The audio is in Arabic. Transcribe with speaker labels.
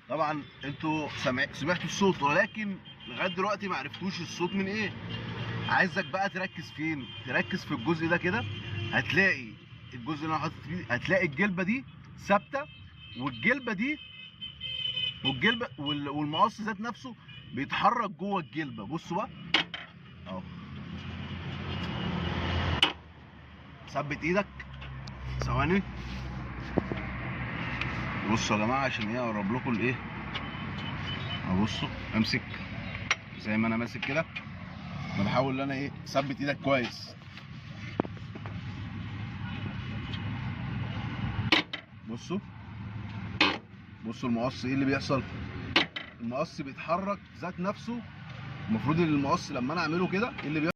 Speaker 1: طبعا انتوا سمعتوا الصوت، ولكن لغايه دلوقتي ما عرفتوش الصوت من ايه. عايزك بقى تركز فين؟ تركز في الجزء ده كده. هتلاقي الجزء اللي انا حاطط فيه، هتلاقي الجلبه دي ثابته، والجلبه دي والمقص ذات نفسه بيتحرك جوه الجلبه. بصوا بقى اهو. ثبت ايدك ثواني. بصوا يا جماعه عشان ايه اقرب لكم الايه اهو. بصوا امسك زي ما انا ماسك كده. انا بحاول ان انا ايه ثبت ايدك كويس. بصوا المقص ايه اللي بيحصل؟ المقص بيتحرك ذات نفسه. المفروض ان المقص لما انا اعمله كده ايه اللي بيحصل؟